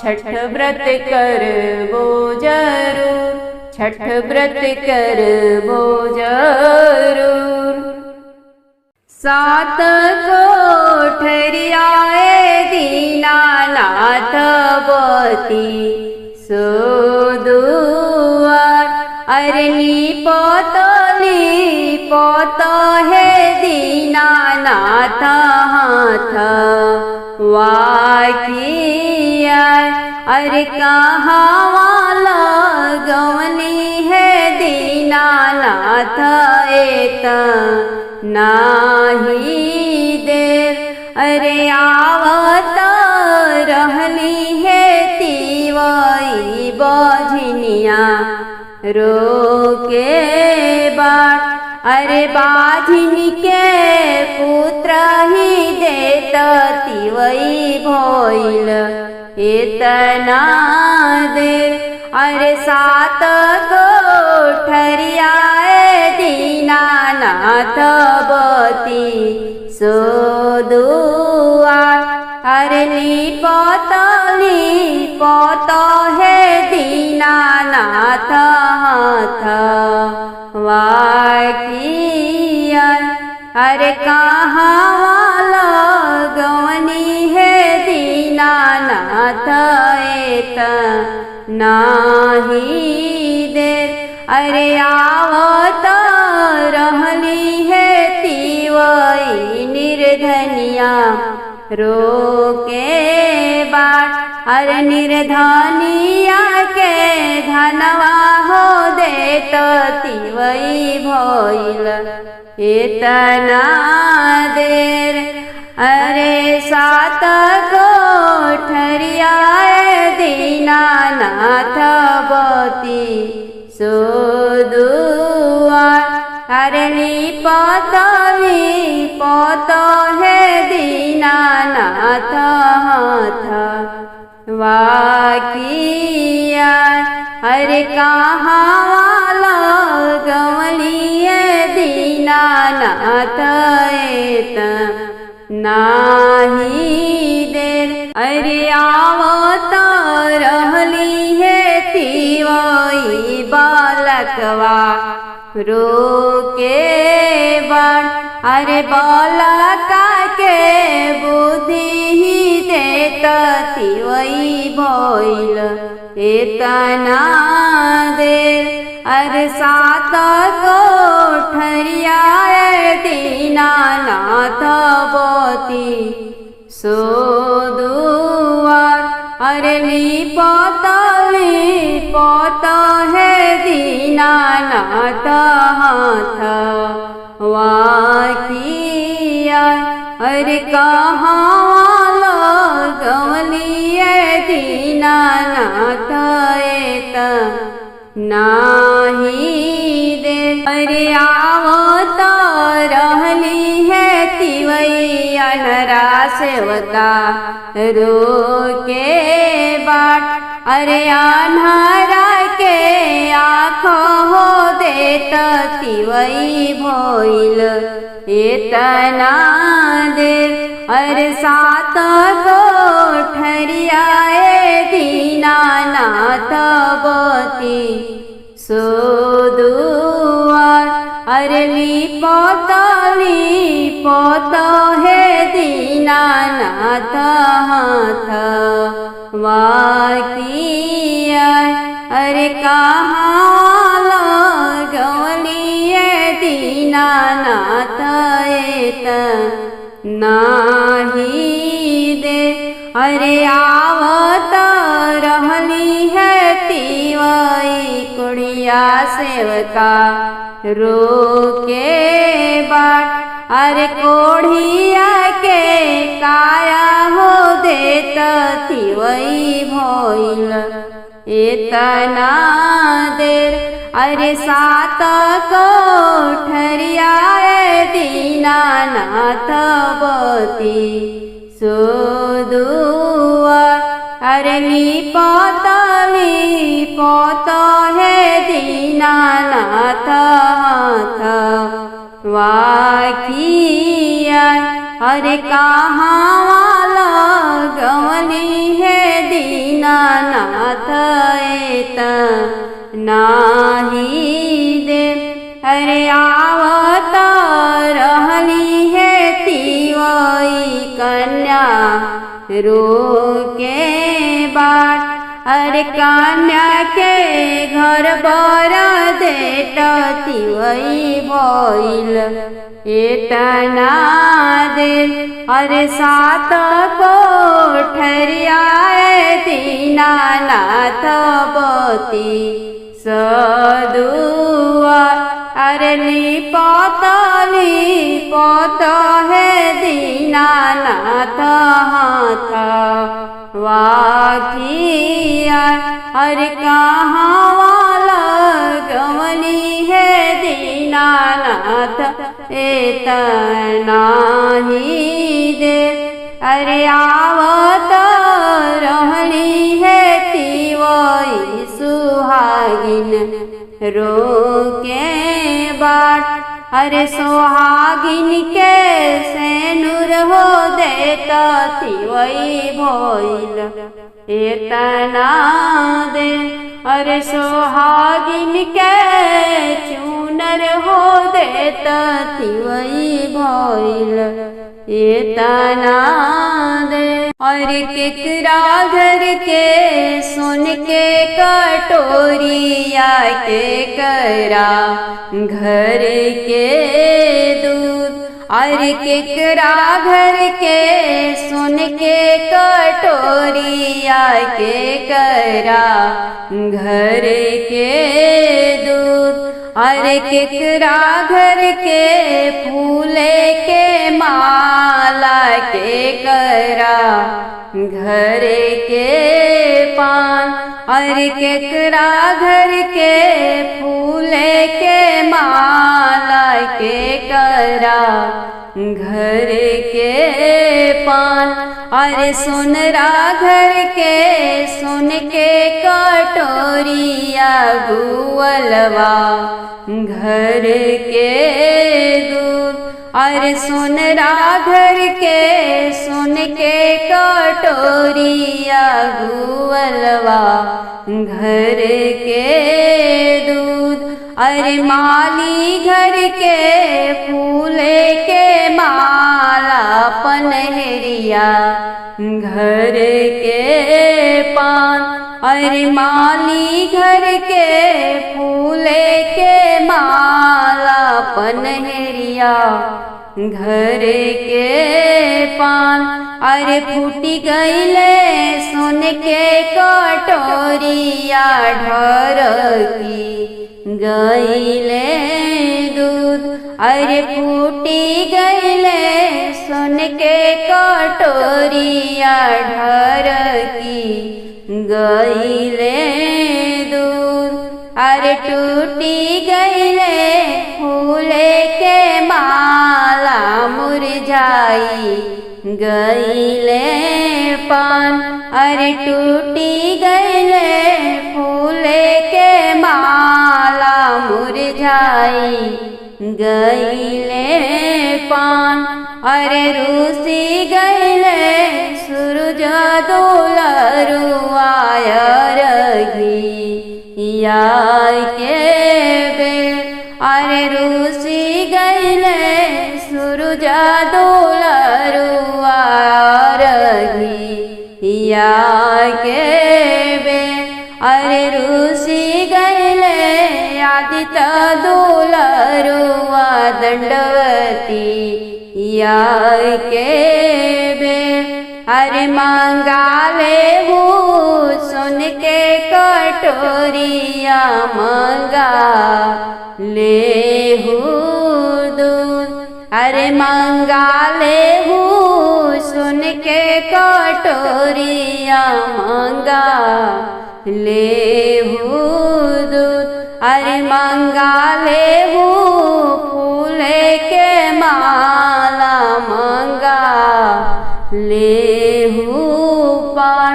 छठ व्रत करबो जरूर, छठ व्रत करबो जरूर। सात कोठरिया दीनानाथ बती सोदुआर। अरली पोत है दीनानाथ हाथ वाकिया। अरे कहाँ लगवनी है दीनानाथ एत नाही देर। अरे आवत रहली है तिवई बझनिया, रोके बाट। अरे बाझिनी के पुत्र ही देत तिवई भइल इतना देर। अरे सात कोठरिया दीनानाथ बती सोदुआर। अरे लिपत है दीनानाथ हाथ वाकिया। अरे कहाँ लगवनी है दीनानाथ एत नाही देर। अरे आवत रहली है तिवई निर्धनिया, रोके बाट। अरे निर्धनिया के धनवा हो देत तिवई भइल इतना देर। अरे सात कोठरिया दीनानाथ बती सोदुआर। अरे लिपत है दीनानाथ हाथ वाकिया। अरे कहाँ लगवली है दीनानाथ एत नाही देर। अरे आवत रहली है तिवई बालकवा, रोके बाट। अरे बालका के बुद्धि ही देत तिवई भइल इतना देर। अरे सात कोठरिया दीनानाथ बती सोदुआर। अरे लिपत है दीनानाथ हाथ वाकिया। अरे कहाँ लगवली है दीनानाथ एत नाही देर। अरे आवत रह रहली है तिवई अनरा सेवका रोके बाट। अरे अन्हरा के आँखों हो देत तिवई भइल इतना देर। अरे सात कोठरिया दीनानाथ बती सोदुआर। अरे लिपत हे दीनानाथ हाथ वाकिया। अरे कहाँ लगवली है दीनानाथ एत नाही दे। अरे आवत रहली है तिवई कुड़िया सेवका रोके बाट। अरे कोढ़िया के काया हो देत तिवई भइल इतना देर। अरे सात कोठरिया दीनानाथ बती सोदुआर। अरे लिपत हे दीनानाथ हाथ वाकिया। अरे कहाँ लगवली है दीनानाथ एत नाही दे। अरे आवत रहली है तिवई कन्या रोके बाट। अरे कन्या के घर बर देत तिवई भइल इतना देर। अरे सात कोठरिया दीनानाथ बती सदुआर। अरे लिपत हे दीनानाथ हाथ वाकिया। अरे कहाँ लगवली है दीनानाथ एत नाही दे। अरे आवत रहली है तिवई सुहागिन रोके बाट। अरे सोहागिन के सेनुर हो देत तिवई भइल इतना दे। अरे सोहागिन के चूनर हो देत तिवई भइल इतना दे। अरे केकरा घर के सोन के कटोरिया केकरा घर के दूध। अरे केकरा घर के सोन के कटोरिया केकरा घर के दूध। अरे केकरा घर के फूले के माला केकरा घर के पान। अरे केकरा घर के फूले के माला केकरा घर के पान। अरे सोनरा घर के सोन के कटोरिया गुवलवा घर के दूध। अरे सोनरा घर के सोन के कटोरिया गुवलवा घर के दूध। अरे माली घर के फूले के माला पनहरिया घर के पान। अरे माली घर के फूले के माला पनहरिया घर के पान। अरे फूटी गईले सोन के कटोरिया ढरकी गईले दूध। अरे फूटी गईले सोन के कटोरिया ढरकी गईले दूध। अरे टूटी गईले फूले के माला मुरझाई गईले पान, अरे टूटी गईले फूले के माला मुरझाई गईले पान, अरे रूसी गईले सूरज दुलरुआ रघिया के बेर, अरे रूसी गईले सूरज दुलरुआ रघिया के बेर, अरे रूसी गईले आदित्य दुलरुआ दंडवती या के बेर, अरे मंगाले हूँ सुन के कटोरिया मंगा ले हूँ दूध, अरे मंगाले हूँ सुन के कटोरिया मंगा ले हूँ दूध, अरे मंगाले हूँ फूले के माला मंगा ले हूँ पान,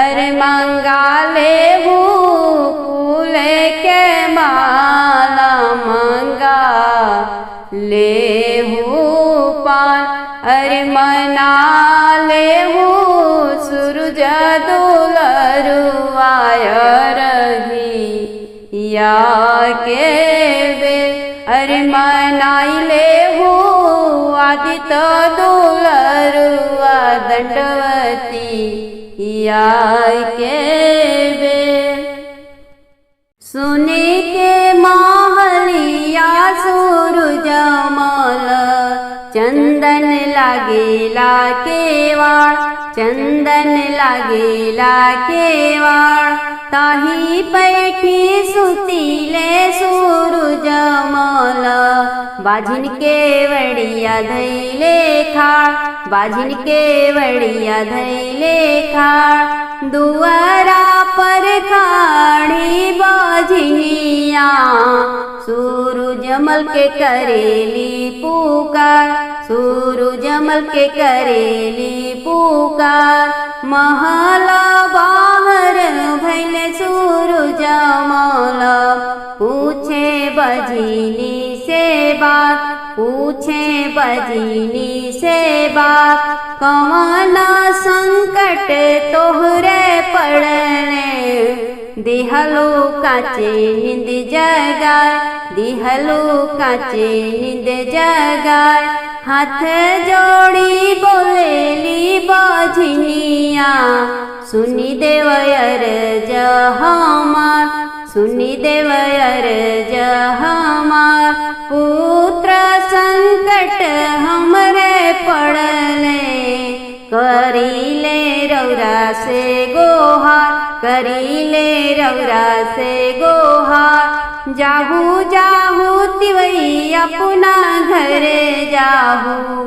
अरे मंगाले हूँ फूले के माला मंगा ले हूँ पान, अरे मना ले हूँ सूरज दुलरुआ रघिया के बेर, अरे मनाई ले हूँ आदित्य दुलरुआ दंडवती या के बेर। सुने के महलिया सूरज मल, चंदन लागेला केवाड़, चंदन लागेला केवाड़, ताही बैठी सुतीले सूरज मल, बाझिन के वड़िया धैले खाड़, बाझिन के वड़िया धैले खाड़, दुआरा पर खाड़ी बाझिनिया सूरजमल के करेली पुकार, सूरजमल के करेली पुकार, महला बाहर भैले सूरजमल, पूछे बजिनी से बात, पूछे बजिनी से बात, कौन संकट तोहरे पड़ने, दिहलो काचे नींद जगाए, दिहलो काचे नींद जगाए, हाथ जोड़ी बोलेली बाझिनिया, सुनी देवयर जहमार, सुनी देवयर जहमार, पुत्र संकट हमरे पड़ले, करीले रौरा से गोहार, करीले रौरा से गोहार, जाहू जाहू तिवई अपना घरे जाहू,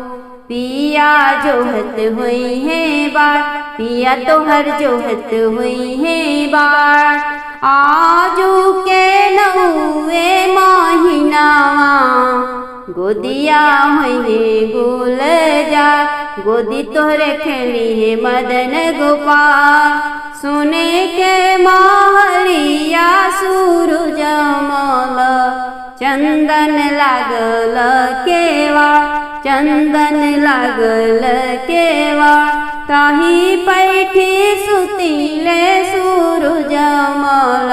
पिया जोहत हुई है बाट, पिया तोहर जोहत हुई है बाट, आजू के नौवे महीनावा गोदिया हुई गोल जा, गोदी तोहरे खेली है मदन गोपाल, सुने के महलिया सूरज मल, चंदन लागल केवाड़, चंदन लागल केवाड़, ताही पैठी सुतीले सूरज मल,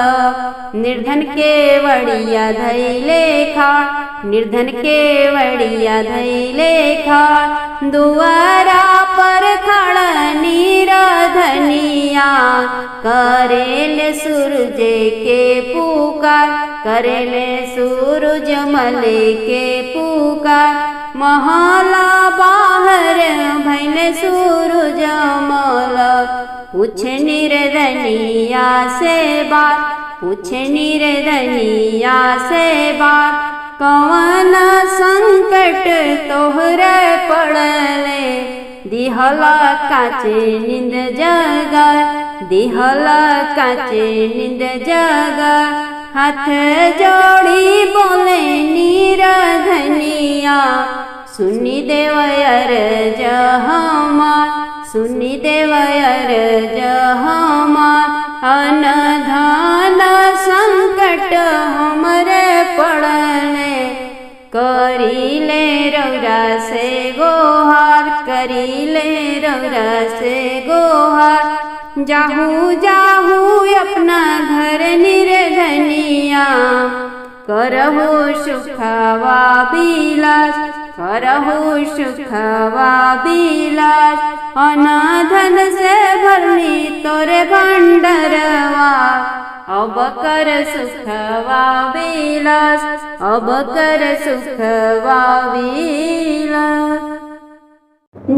निर्धन के वड़िया धैले खाड़, निर्धन के वड़िया धैले खाड़, दुआरा पर खड़ा नीरधनिया, करेले सूरज के पुकार, करेले सूरजमल के पुकार, महला बाहर भैले सूरजमल, पूछे निर्धनिया से बात, पूछे निर्धनिया से बात, कौन संकट तोहरे पड़ले, दिहला काचे नींद जगा, दिहला काचे नींद जगा, हाथ जोड़ी बोले नीरधनिया, सुनी देव अर्ज हमार, सुनी देव अर्ज हमार। अन्न धन संकट हमरे पड़ने, करीले रौरा से गोहार, करीले रौरा से गोहार। जाहू जाहू अपना घर निर्धनिया, करहु सुखवा बिलास, करहु सुखवा बिलास। अनाधन से भरनी तोरे भंडरवा, अब कर सुखवा बिलास, अब कर सुखवा बिलास।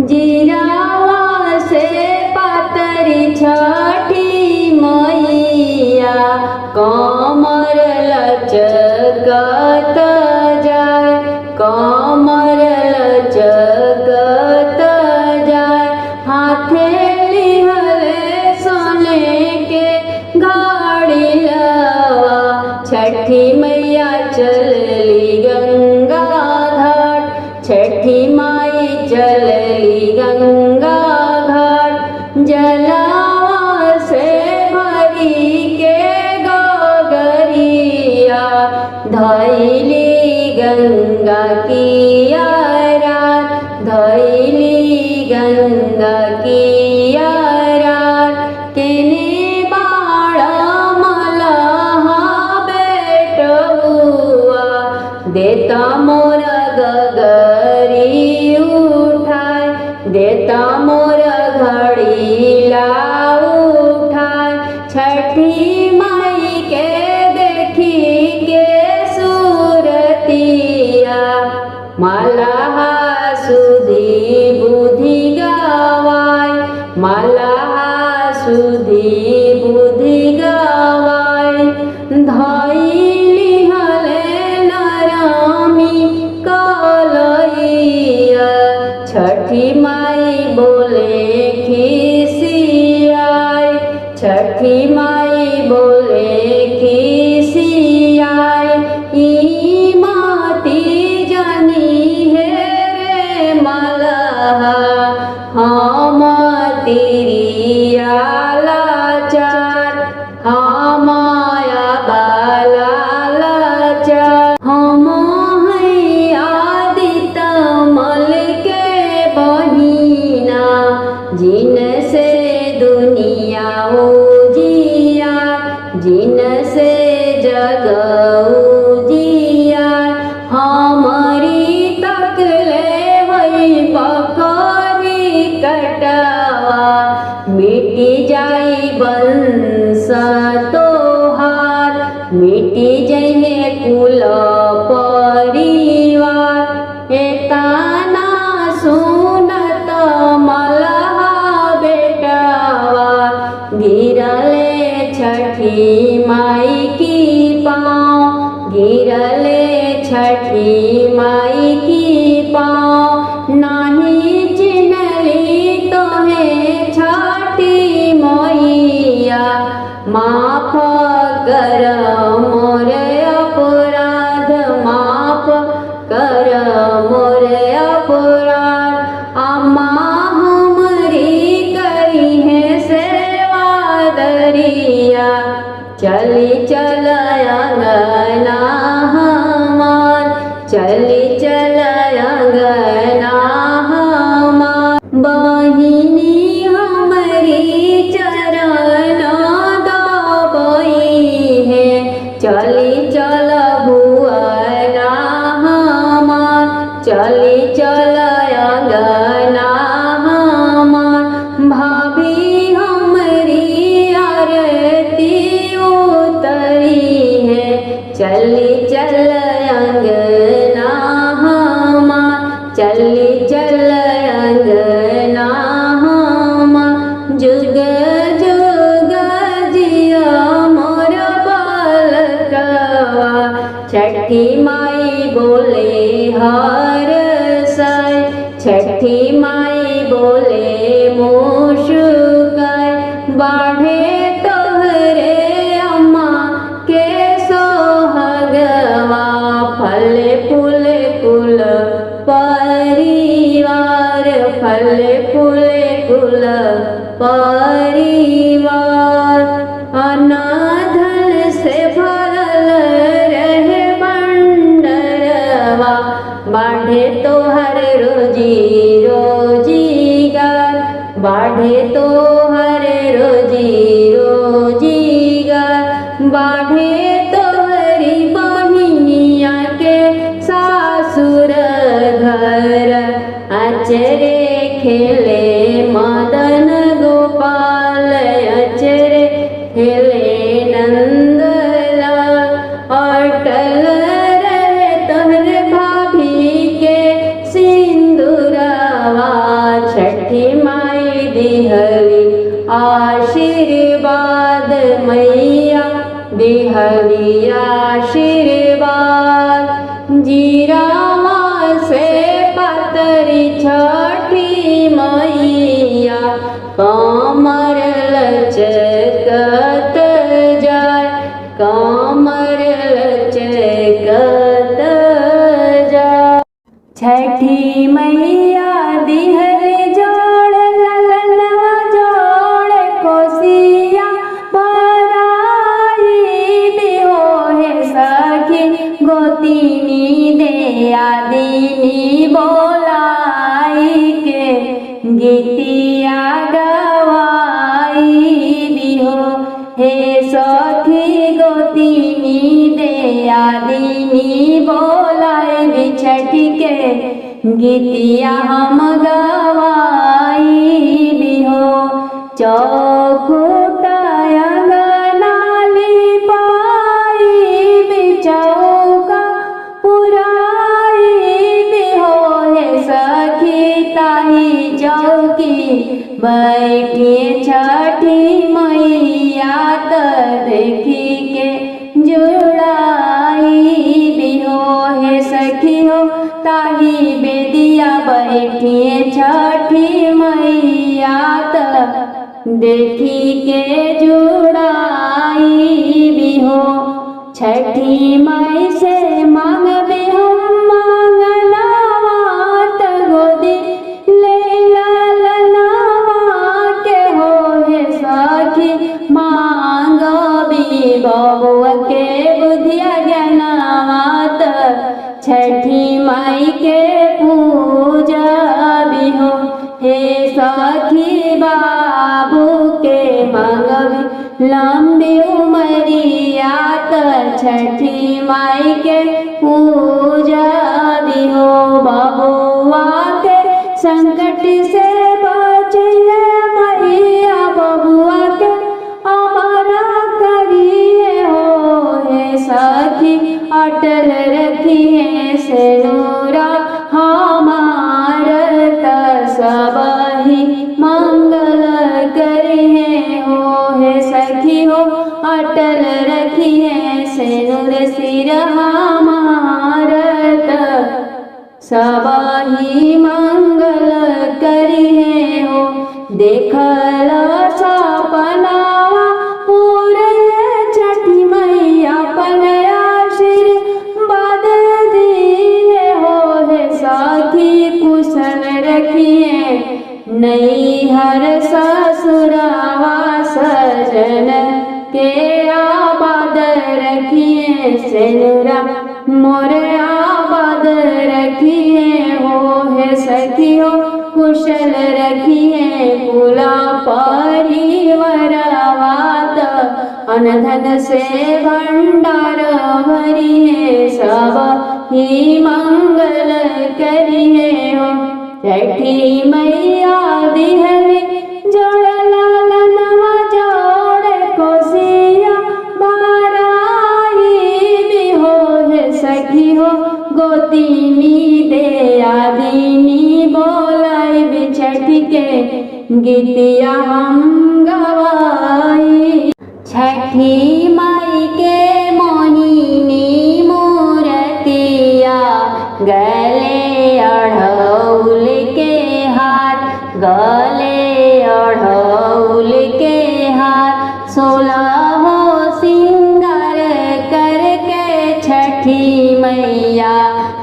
जीरावा से पातरी छठी मैया, कमर लचकत जाय, कमर लचकत जाय। हाथे लिहले सोने के घड़िलवा, छठी मैया चलली गंगा घाट, छठी माई चलली गंगा घाट। जलावा से भरी के गोगरिया, धैली गंगा किया रात, धैली गंगा किया रात। केने बाळ मलहा बेटुआ, देता मोर गगरी उठाय, देता मोर घड़ीला उठाय। छठी माई के देखी के सूरतिया, मलहा सुधी बुद्धि गवाय, मलहा सुधी बुद्धि गवाय। धैली हले नरमी कलैया, छठी माई बोले खिसियाय, छठी माई बोले खिसियाय। ई माती जानी है रे मलहा, हम तिरिया लाचार, हमाया बाला लाचार। हम है आदित मल के बहिना, जिन से दुनिया उजिया, जिन से जग उजिया। हमारी तकले वही पकड़ी कटवा, मिटी जाई वंश तोहार, मिटी जइहे कुल परिवार। एताना सुनत मलहा बेटवा, गिरले छठी माई की पाँव, गिरले छठी माई की पाँव। नाही चिन्हली तोहे छठी मैया, माफ कर मोर अपराध, माफ कर मोर अपराध। अम्मा हमरी करी है सेवा दरिया, चली चल अंगना हमार, चली चल अंगना हमार। बहिनी हमरी चरण दबई है, चली चल भुवना हमार, चली चल अंगना हमार। भाभी हमरी आरती उतरी है, चली चल अंगना हमार, चली चल अंगना हमार। जुग जुग जिया मोर बालकवा, छठी माई बोले हर साय, छठी माई बोले मुस्काय। बाढ़े तोहरे अम्मा के सोहगवा, फल फूल कुल पर परिवार। अनाधन से भरल रहे बंडरवा, बाढ़े तो हर रोजी रोजीगार, बाढ़े तो हर रोजी रोजीगार। बाढ़े तो हरी बहिनिया के सासुर घर, अचरे खेले मदन गोपाल, अचरे खेले नंदलाल। अटल रहे तोहर भाभी के सिंदूरवा, छठी माई दिहली आशीर्वाद, मैया दिहली आशीर्वाद। जीरावा से पातरी छठी मैया, कमर लचकत जाय, कमर लचकत जाय। छठी मैया दिहली जोड़ ललनवा जोड़ कोसिया भराई बिहोहे सखी, गोतिनी दे आदिनी बोलाई के गीतिया गवाई बिहो हे सखी, गोतिनी दे आदिनी बोलाई बिछठी के गीतिया हम गवाई बिहो। चौखुटा अंगनाली पाई बिचौका पुराई बिहो हे सखी, ताही चौकी बैठी छठी मैया त देखी के जुड़ाई बिहो हे सखी हो, ताही बेदिया बैठी छठी मैया त देखी के जुड़ाई बिहो। छठी माई से मांगबे हम मांगनवा, त गोदी ले ललनवा के हो हे सखी, मांगबी बबुआ के बुधिया ज्ञानवा, त छठी माई के पूजा बिहो हे सखी। बाबू के मांगबी लंबी उमरिया, त छठी माई के पूजा बिहो। बबुआ के संकट से बचिए मैया, बबुआ के अमरा करिए हो हे सखी, अटल रखिए सेनुरा हमार, त सबही मंगल करिए हो हे सखी हो, अटल रखिए सेनुर सिर हमार, त सबही मंगल करिए हो। देखल सपनावा पूरे छठी मैया, अपन आशीर्वाद दिए हो हे सखी, कुशल रखिए नैहर ससुरावा, सजन के आबाद रखिए सेनुरा मोरे आबाद रखिए हो हे सखी हो, कुशल रखिए कुला परिवारवा, त अनधन से भंडार भरिए सब ही मंगल करिए हो। छठी मैया दिहली जोड़ ललनवा जोड़ कोसिया भराई बिहो हे सखी हो, गोतिनी दे आदिनी बोलाई बिछठी के गीतिया हम गवाई। छठी माई के मोहिनी मूर्तिया, गले अढ़ौल के हार, गले अढ़ौल के हार, 16 सिंगार करके छठी मैया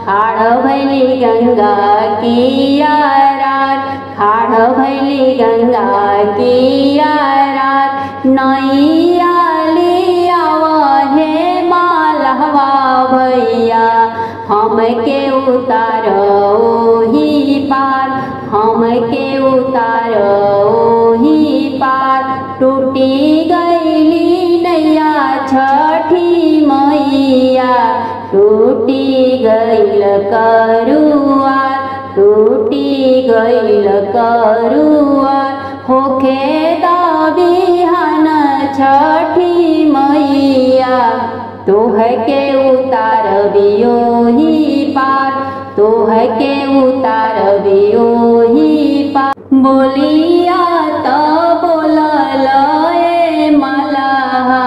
खाड़ भैली गंगा की यार, खाड़ बाढ़ भैली गंगा की रात नैया लिया हे मालवा भैया हमके उतारो ही पार हमके उतारो ही पार टूटी गईली नैया छठी मैया टूटी गईल करुआर टूटी गईल करुआर होखे बिहान छठी मैया तोहके उतारबियो ही पार तोहके उतारबियो ही पार बोलिया तो बोलल ए मलहा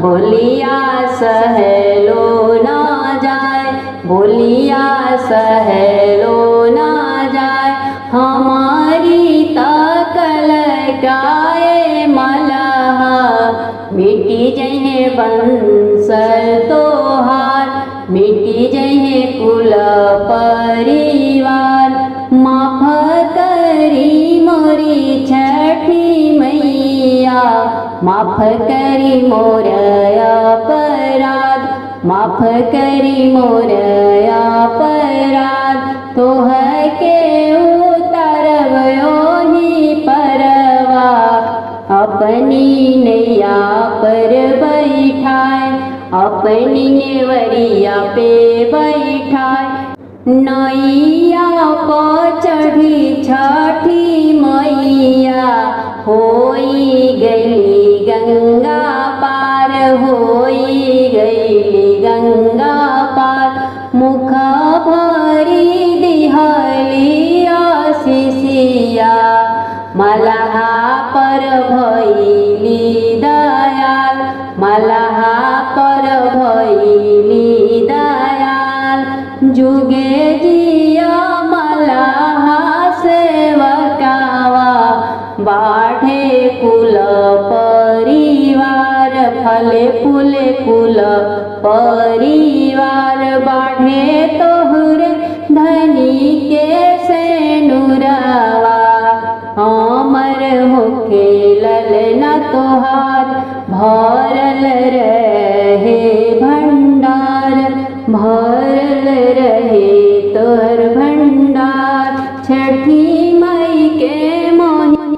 बोलिया सहलो ना जाए बोलिया सहलो ना जाए हमारी तकल गाए मलहा मिटी जहे बंसल तोहार मिटी जहे कुल परिवार माफ करी मोरी छठी मैया माफ करी मोर अपराध माफ करी मोर अपराध तोहके उतारबयो ही परवा अपनी नैया पर बैठाए अपनी नेवरिया पे बैठाए नैया पर चढ़ी छठी मैया होई गई गंगा पार होई गई गंगा पार मुख भरी दिहली आशीषिया मलहा पर भैली दयाल मलहा पर भैली दयाल जुगे जिया मलहा सेवकावा बाढ़े कुल परिवार फले फूले कुल परिवार बाढ़े तोहरे धनी के से नुरावा अमर होके